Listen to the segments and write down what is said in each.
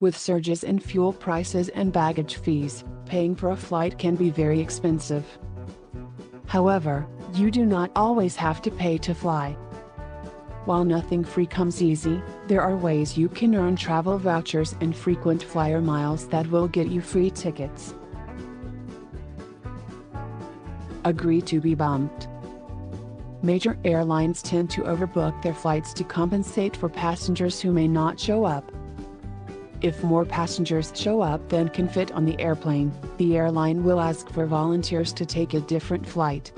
With surges in fuel prices and baggage fees, paying for a flight can be very expensive. However, you do not always have to pay to fly. While nothing free comes easy, there are ways you can earn travel vouchers and frequent flyer miles that will get you free tickets. Agree to be bumped. Major airlines tend to overbook their flights to compensate for passengers who may not show up. If more passengers show up than can fit on the airplane, the airline will ask for volunteers to take a different flight.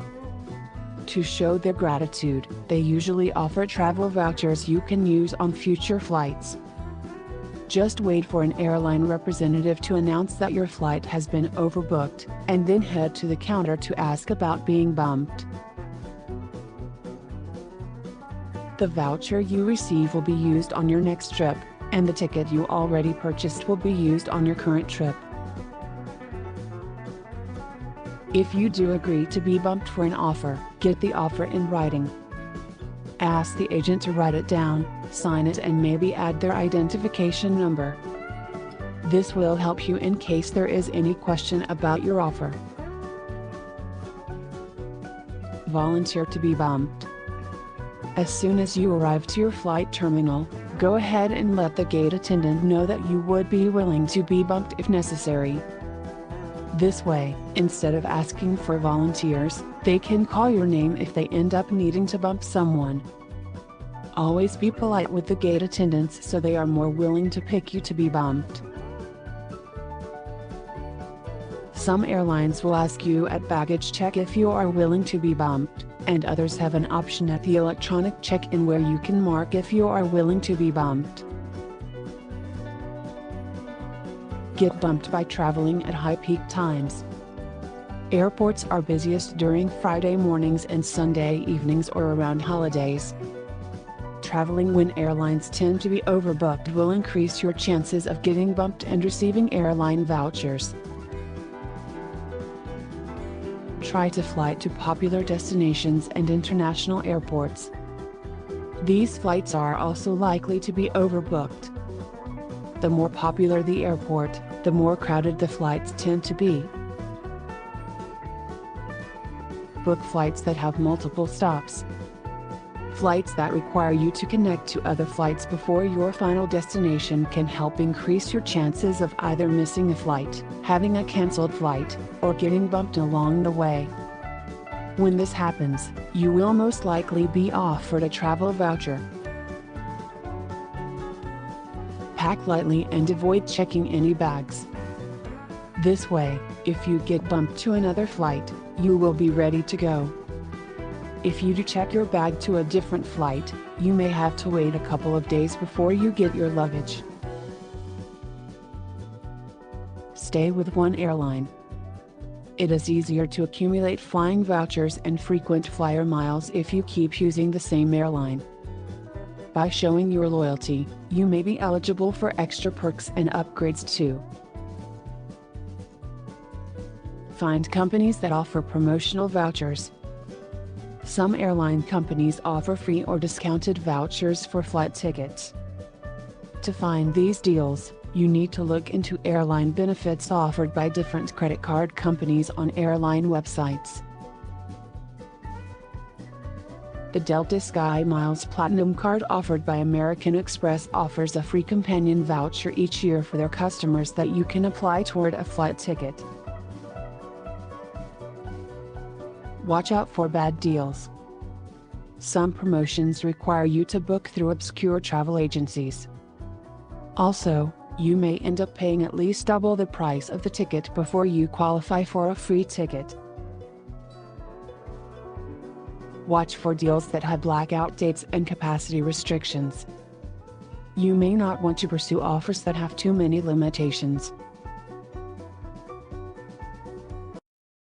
To show their gratitude, they usually offer travel vouchers you can use on future flights. Just wait for an airline representative to announce that your flight has been overbooked, and then head to the counter to ask about being bumped. The voucher you receive will be used on your next trip, and the ticket you already purchased will be used on your current trip. If you do agree to be bumped for an offer, get the offer in writing. Ask the agent to write it down, sign it, and maybe add their identification number. This will help you in case there is any question about your offer. Volunteer to be bumped. As soon as you arrive to your flight terminal, go ahead and let the gate attendant know that you would be willing to be bumped if necessary. This way, instead of asking for volunteers, they can call your name if they end up needing to bump someone. Always be polite with the gate attendants so they are more willing to pick you to be bumped. Some airlines will ask you at baggage check if you are willing to be bumped, and others have an option at the electronic check-in where you can mark if you are willing to be bumped. Get bumped by traveling at high peak times. Airports are busiest during Friday mornings and Sunday evenings or around holidays. Traveling when airlines tend to be overbooked will increase your chances of getting bumped and receiving airline vouchers. Try to fly to popular destinations and international airports. These flights are also likely to be overbooked. The more popular the airport, the more crowded the flights tend to be. Book flights that have multiple stops. Flights that require you to connect to other flights before your final destination can help increase your chances of either missing a flight, having a canceled flight, or getting bumped along the way. When this happens, you will most likely be offered a travel voucher. Pack lightly and avoid checking any bags. This way, if you get bumped to another flight, you will be ready to go. If you do check your bag to a different flight, you may have to wait a couple of days before you get your luggage. Stay with one airline. It is easier to accumulate flying vouchers and frequent flyer miles if you keep using the same airline. By showing your loyalty, you may be eligible for extra perks and upgrades too. Find companies that offer promotional vouchers. Some airline companies offer free or discounted vouchers for flight tickets. To find these deals, you need to look into airline benefits offered by different credit card companies on airline websites. The Delta Sky Miles Platinum Card offered by American Express offers a free companion voucher each year for their customers that you can apply toward a flight ticket. Watch out for bad deals. Some promotions require you to book through obscure travel agencies. Also, you may end up paying at least double the price of the ticket before you qualify for a free ticket. Watch for deals that have blackout dates and capacity restrictions. You may not want to pursue offers that have too many limitations.